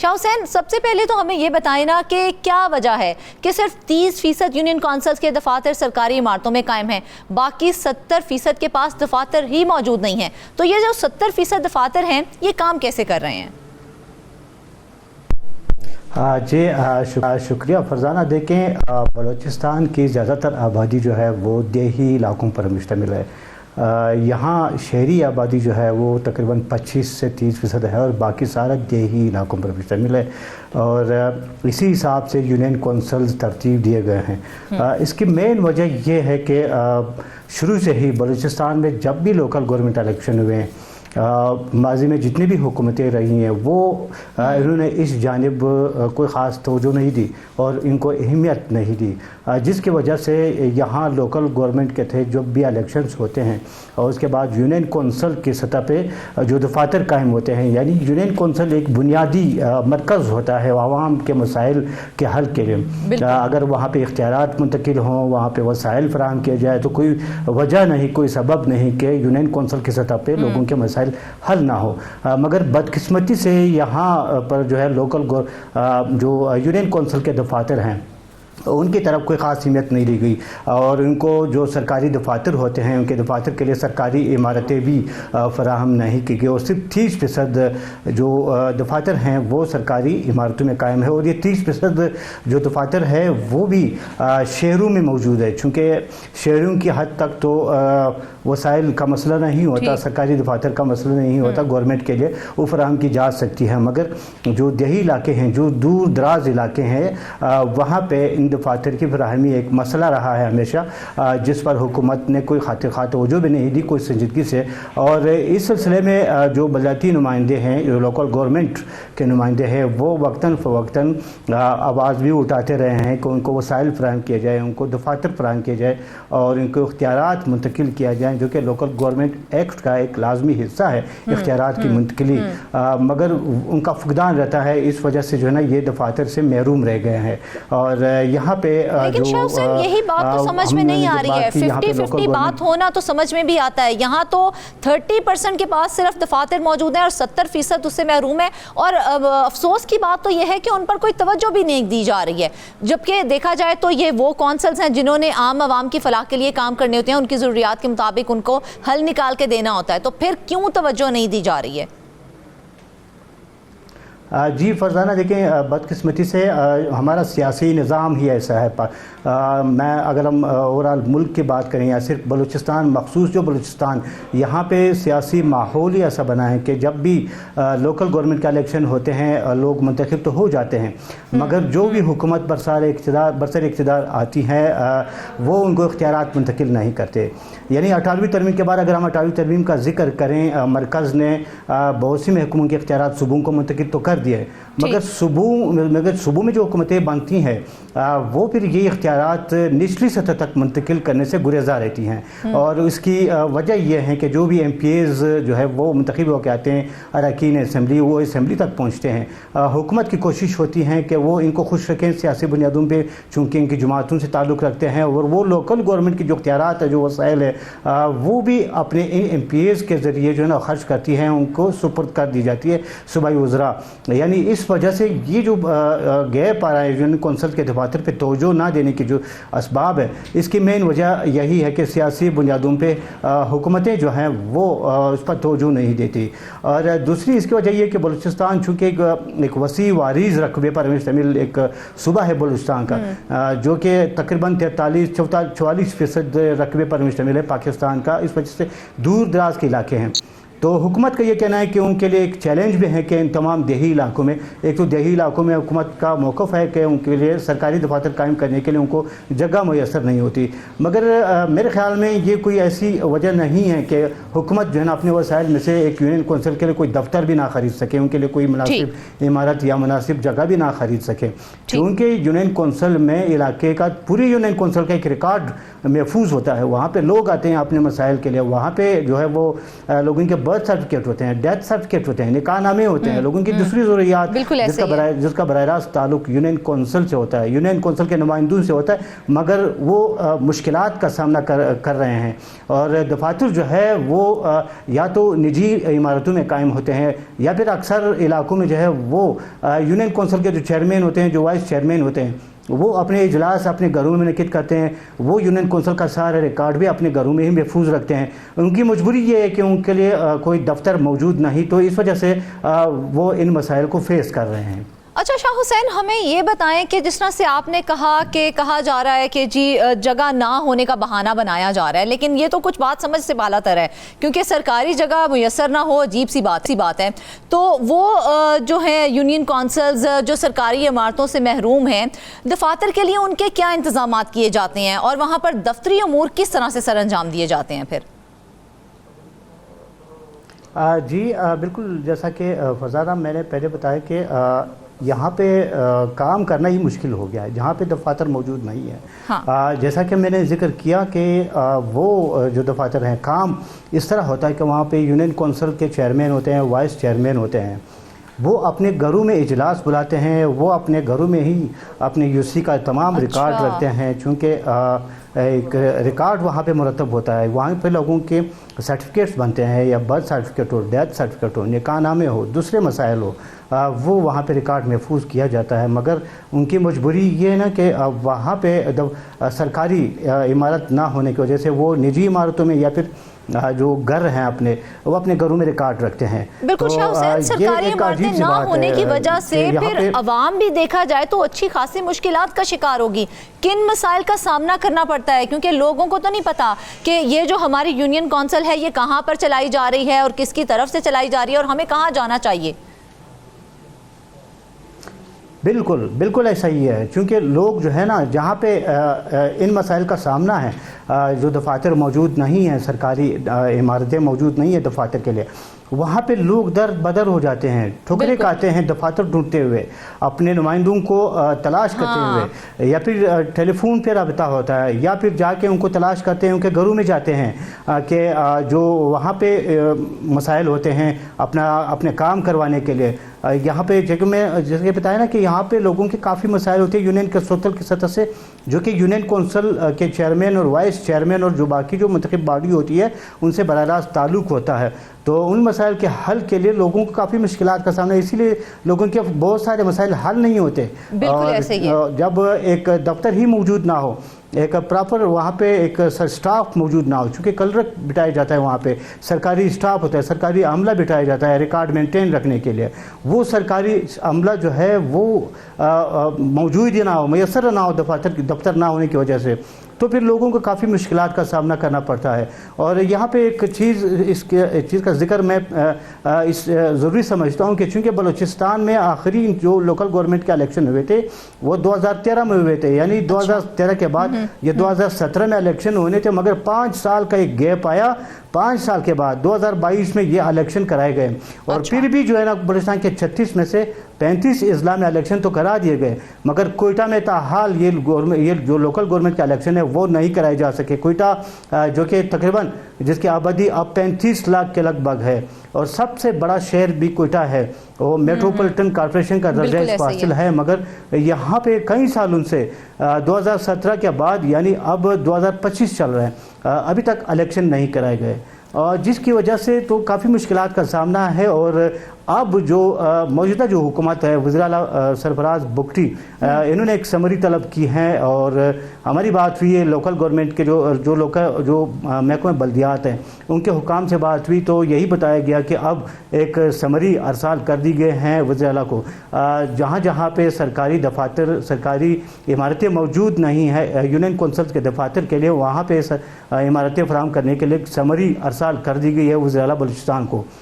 شاہ حسین، سب سے پہلے تو ہمیں یہ بتائیں نا کہ کیا وجہ ہے کہ صرف 30% یونین کونسلز کے دفاتر سرکاری عمارتوں میں قائم ہیں، باقی 70% کے پاس دفاتر ہی موجود نہیں ہیں؟ تو یہ جو 70% دفاتر ہیں یہ کام کیسے کر رہے ہیں؟ جی شکریہ فرزانہ۔ دیکھیں، بلوچستان کی زیادہ تر آبادی جو ہے وہ دیہی علاقوں پر مشتمل ہے۔ یہاں شہری آبادی جو ہے وہ تقریباً 25 سے 30% ہے اور باقی سارا دیہی علاقوں پر مشتمل ہے، اور اسی حساب سے یونین کونسلز ترتیب دیے گئے ہیں۔ اس کی مین وجہ یہ ہے کہ شروع سے ہی بلوچستان میں جب بھی لوکل گورنمنٹ الیکشن ہوئے ہیں، ماضی میں جتنی بھی حکومتیں رہی ہیں وہ انہوں نے اس جانب کوئی خاص توجہ نہیں دی اور ان کو اہمیت نہیں دی، جس کی وجہ سے یہاں لوکل گورنمنٹ کے تھے جب بھی الیکشنز ہوتے ہیں اور اس کے بعد یونین کونسل کی سطح پہ جو دفاتر قائم ہوتے ہیں، یعنی یونین کونسل ایک بنیادی مرکز ہوتا ہے عوام کے مسائل کے حل کے لیے۔ اگر وہاں پہ اختیارات منتقل ہوں، وہاں پہ وسائل فراہم کیا جائے تو کوئی وجہ نہیں، کوئی سبب نہیں کہ یونین کونسل کی سطح پہ لوگوں کے مسائل حل نہ ہو۔ مگر بدقسمتی سے یہاں پر جو ہے لوکل جو یونین کونسل کے دفاتر ہیں ان کی طرف کوئی خاص اہمیت نہیں دی گئی، اور ان کو جو سرکاری دفاتر ہوتے ہیں ان کے دفاتر کے لیے سرکاری عمارتیں بھی فراہم نہیں کی گئی، اور صرف 30% جو دفاتر ہیں وہ سرکاری عمارتوں میں قائم ہے، اور یہ 30% جو دفاتر ہے وہ بھی شہروں میں موجود ہے، چونکہ شہروں کی حد تک تو وسائل کا مسئلہ نہیں ہوتا، سرکاری دفاتر کا مسئلہ نہیں ہوتا، گورنمنٹ کے لیے وہ فراہم کی جا سکتی ہے، مگر جو دیہی علاقے ہیں، جو دور دراز علاقے ہیں، وہاں پہ ان دفاتر کی فراہمی ایک مسئلہ رہا ہے ہمیشہ، جس پر حکومت نے کوئی خاطر توجہ بھی نہیں دی کوئی سنجیدگی سے، اور اس سلسلے میں جو بلدیاتی نمائندے ہیں، جو لوکل گورنمنٹ کے نمائندے ہیں، وہ وقتاً فوقتاً آواز بھی اٹھاتے رہے ہیں کہ ان کو وسائل فراہم کیا جائے، ان کو دفاتر فراہم کیا جائے اور ان کو اختیارات منتقل کیا جائیں، جو کہ لوکل گورنمنٹ ایکٹ کا ایک لازمی حصہ ہے اختیارات کی منتقلی، مگر ان کا فقدان رہتا ہے، اس وجہ سے جو ہے نا یہ دفاتر سے محروم رہ گئے ہیں۔ اور یہاں پہ لیکن شاہ حسین یہی بات تو سمجھ میں نہیں آ رہی ہے، 50-50 بات ہونا تو سمجھ میں بھی آتا ہے، یہاں تو 30% کے پاس صرف دفاتر موجود ہیں اور 70% اس سے محروم ہے، اور افسوس کی بات تو یہ ہے کہ ان پر کوئی توجہ بھی نہیں دی جا رہی ہے، جبکہ دیکھا جائے تو یہ وہ کونسلز ہیں جنہوں نے عام عوام کی فلاح کے لیے کام کرنے ہوتے ہیں، ان کی ضروریات کے مطابق ان کو حل نکال کے دینا ہوتا ہے، تو پھر کیوں توجہ نہیں دی جا رہی ہے؟ جی فرزانہ، دیکھیں بدقسمتی سے ہمارا سیاسی نظام ہی ایسا ہے۔ میں اگر ہم اوورال ملک کی بات کریں یا صرف بلوچستان، مخصوص جو بلوچستان، یہاں پہ سیاسی ماحول ہی ایسا بنا ہے کہ جب بھی لوکل گورنمنٹ کا الیکشن ہوتے ہیں لوگ منتخب تو ہو جاتے ہیں، مگر جو بھی حکومت برسر اقتدار آتی ہے وہ ان کو اختیارات منتقل نہیں کرتے۔ یعنی 18ویں ترمیم کے بعد اگر ہم 18ویں ترمیم کا ذکر کریں، مرکز نے بہت سی محکموں کے اختیارات صوبوں کو منتقل تو کر دیے، مگر صوبوں میں جو حکومتیں بنتی ہیں وہ پھر یہ اختیارات نچلی سطح تک منتقل کرنے سے گریزاں رہتی ہیں، اور اس کی وجہ یہ ہے کہ جو بھی ایم پی ایز جو ہے وہ منتخب ہو کے آتے ہیں اراکین اسمبلی، وہ اسمبلی تک پہنچتے ہیں۔ حکومت کی کوشش ہوتی ہے کہ وہ ان کو خوش رکھیں سیاسی بنیادوں پہ، چونکہ ان کی جماعتوں سے تعلق رکھتے ہیں، اور وہ لوکل گورنمنٹ کی جو اختیارات ہے، جو وسائل ہے، وہ بھی اپنے ان ایم پی ایز کے ذریعے جو ہے نا خرچ کرتی ہیں، ان کو سپرد کر دی جاتی ہے صوبائی وزراء۔ یعنی اس وجہ سے یہ جو گیپ آ رہا ہے یونین کونسل کے دفاتر پہ توجہ نہ دینے کی جو اسباب ہے، اس کی مین وجہ یہی ہے کہ سیاسی بنیادوں پہ حکومتیں جو ہیں وہ اس پر توجہ نہیں دیتی، اور دوسری اس کی وجہ یہ کہ بلوچستان چونکہ ایک وسیع وعریض رقبے پر مشتمل ایک صوبہ ہے بلوچستان کا، جو کہ تقریباً 44% رقبے پر مشتمل ہے پاکستان کا، اس وجہ سے دور دراز کے علاقے ہیں۔ تو حکومت کا یہ کہنا ہے کہ ان کے لیے ایک چیلنج بھی ہے کہ ان تمام دیہی علاقوں میں، ایک تو دیہی علاقوں میں حکومت کا موقف ہے کہ ان کے لیے سرکاری دفاتر قائم کرنے کے لیے ان کو جگہ میسر نہیں ہوتی، مگر میرے خیال میں یہ کوئی ایسی وجہ نہیں ہے کہ حکومت جو ہے نا اپنے وسائل میں سے ایک یونین کونسل کے لیے کوئی دفتر بھی نہ خرید سکے، ان کے لیے کوئی مناسب عمارت یا مناسب جگہ بھی نہ خرید سکے، کیونکہ یونین کونسل میں علاقے کا، پوری یونین کونسل کا ایک ریکارڈ محفوظ ہوتا ہے، وہاں پہ لوگ آتے ہیں اپنے مسائل کے لیے، وہاں پہ جو ہے وہ لوگوں کے برتھ سرٹیفکیٹ ہوتے ہیں, ڈیتھ سرٹیفکیٹ ہوتے ہیں, نکاح نامے ہوتے ہیں, لوگوں کی دوسری ضروریات جس کا براہ راست تعلق یونین کونسل سے ہوتا ہے, یونین کونسل کے نمائندوں سے ہوتا ہے, مگر وہ مشکلات کا سامنا کر رہے ہیں. اور دفاتر جو ہے وہ یا تو نجی عمارتوں میں قائم ہوتے ہیں یا پھر اکثر علاقوں میں جو ہے وہ یونین کونسل کے جو چیئرمین ہوتے ہیں, جو وائس چیئرمین ہوتے ہیں, وہ اپنے اجلاس اپنے گھروں میں منعقد کرتے ہیں. وہ یونین کونسل کا سارا ریکارڈ بھی اپنے گھروں میں ہی محفوظ رکھتے ہیں. ان کی مجبوری یہ ہے کہ ان کے لیے کوئی دفتر موجود نہیں, تو اس وجہ سے وہ ان مسائل کو فیس کر رہے ہیں. اچھا شاہ حسین, ہمیں یہ بتائیں کہ جس طرح سے آپ نے کہا جا رہا ہے کہ جی جگہ نہ ہونے کا بہانہ بنایا جا رہا ہے, لیکن یہ تو کچھ بات سمجھ سے بالا تر ہے, کیونکہ سرکاری جگہ میسر نہ ہو عجیب سی بات ہے. تو وہ جو ہیں یونین کونسلز جو سرکاری عمارتوں سے محروم ہیں, دفاتر کے لیے ان کے کیا انتظامات کیے جاتے ہیں اور وہاں پر دفتری امور کس طرح سے سر انجام دیے جاتے ہیں پھر؟ جی بالکل, جیسا کہ فرزانہ میں نے پہلے بتایا کہ یہاں پہ کام کرنا ہی مشکل ہو گیا ہے جہاں پہ دفاتر موجود نہیں ہے. جیسا کہ میں نے ذکر کیا کہ وہ جو دفاتر ہیں کام اس طرح ہوتا ہے کہ وہاں پہ یونین کونسل کے چیئرمین ہوتے ہیں, وائس چیئرمین ہوتے ہیں, وہ اپنے گھروں میں اجلاس بلاتے ہیں, وہ اپنے گھروں میں ہی اپنے یو سی کا تمام ریکارڈ رکھتے ہیں, چونکہ ایک ریکارڈ وہاں پہ مرتب ہوتا ہے. وہاں پہ لوگوں کے سرٹیفکیٹس بنتے ہیں, یا برتھ سرٹیفکیٹ ہو, ڈیتھ سرٹیفکیٹ ہو, نکاح نامے ہو, دوسرے مسائل ہو, وہ وہاں پہ ریکارڈ محفوظ کیا جاتا ہے. مگر ان کی مجبوری یہ ہے نا کہ وہاں پہ سرکاری عمارت نہ ہونے کی وجہ سے وہ نجی عمارتوں میں یا پھر جو گھر ہیں اپنے, وہ اپنے گھروں میں ریکارڈ رکھتے ہیں. بالکل شاہ حسین, سرکاری عمارتیں نہ ہونے کی وجہ سے پھر عوام بھی دیکھا جائے تو اچھی خاصی مشکلات کا شکار ہوگی. کن مسائل کا سامنا کرنا پڑتا ہے, کیونکہ لوگوں کو تو نہیں پتا کہ یہ جو ہماری یونین کونسل ہے یہ کہاں پر چلائی جا رہی ہے اور کس کی طرف سے چلائی جا رہی ہے اور ہمیں کہاں جانا چاہیے. بالکل ایسا ہی ہے, چونکہ لوگ جو ہے نا جہاں پہ ان مسائل کا سامنا ہے, جو دفاتر موجود نہیں ہیں, سرکاری عمارتیں موجود نہیں ہیں دفاتر کے لیے, وہاں پہ لوگ در بدر ہو جاتے ہیں, ٹھکریں کھاتے ہیں دفاتر ڈھونڈتے ہوئے, اپنے نمائندوں کو تلاش کرتے ہوئے, یا پھر ٹیلی فون پہ رابطہ ہوتا ہے, یا پھر جا کے ان کو تلاش کرتے ہیں, ان کے گھروں میں جاتے ہیں کہ جو وہاں پہ مسائل ہوتے ہیں اپنے کام کروانے کے لیے. یہاں پہ جگہ میں جیسے بتایا نا کہ یہاں پہ لوگوں کے کافی مسائل ہوتے ہیں یونین کونسل کی سطح سے, جو کہ یونین کونسل کے چیئرمین اور وائس چیئرمین اور جو باقی جو منتخب باڈی ہوتی ہے ان سے براہ راست تعلق ہوتا ہے. تو ان مسائل کے حل کے لیے لوگوں کو کافی مشکلات کا سامنا, اسی لیے لوگوں کے بہت سارے مسائل حل نہیں ہوتے. جب ایک دفتر ہی موجود نہ ہو, ایک پراپر وہاں پہ ایک سٹاف موجود نہ ہو, چونکہ کلرک بٹھایا جاتا ہے وہاں پہ, سرکاری سٹاف ہوتا ہے, سرکاری عملہ بٹھایا جاتا ہے ریکارڈ مینٹین رکھنے کے لیے, وہ سرکاری عملہ جو ہے وہ موجود ہی نہ ہو, میسر نہ ہو دفتر نہ ہونے کی وجہ سے, تو پھر لوگوں کو کافی مشکلات کا سامنا کرنا پڑتا ہے. اور یہاں پہ ایک چیز کا ذکر میں ضروری سمجھتا ہوں کہ چونکہ بلوچستان میں آخری جو لوکل گورنمنٹ کے الیکشن ہوئے تھے وہ 2013 میں ہوئے تھے, یعنی 2013 کے بعد یہ 2017 میں الیکشن ہونے تھے, مگر 5 سال کا ایک گیپ آیا. 5 سال کے بعد 2022 میں یہ الیکشن کرائے گئے, اور پھر بھی جو ہے نا بلوچستان کے 36 میں سے 35 اضلاع میں الیکشن تو کرا دیے گئے, مگر کوئٹہ میں تاحال یہ جو لوکل گورنمنٹ کا الیکشن ہے وہ نہیں کرائے جا سکے. کوئٹہ جو کہ تقریباً جس کی آبادی اب 35 لاکھ کے لگ بھگ ہے, اور سب سے بڑا شہر بھی کوئٹہ ہے, وہ میٹروپولیٹن کارپوریشن کا درجہ اس کو حاصل ہے, مگر یہاں پہ کئی سالوں سے 2017 کے بعد یعنی اب 2025 چل رہے ہیں, ابھی تک الیکشن نہیں کرائے گئے, اور جس کی وجہ سے تو کافی مشکلات کا سامنا ہے. اور اب جو موجودہ جو حکومت ہے, وزیر اعلیٰ سرفراز بگٹی, انہوں نے ایک سمری طلب کی ہے, اور ہماری بات ہوئی ہے لوکل گورنمنٹ کے جو محکمہ بلدیات ہیں ان کے حکام سے بات ہوئی, تو یہی بتایا گیا کہ اب ایک سمری ارسال کر دی گئے ہیں وزیر اعلیٰ کو, جہاں جہاں پہ سرکاری دفاتر سرکاری عمارتیں موجود نہیں ہیں یونین کونسل کے دفاتر کے لیے, وہاں پہ عمارتیں فراہم کرنے کے لیے سمری ارسال کر دی گئی ہے وزیر اعلیٰ بلوچستان کو.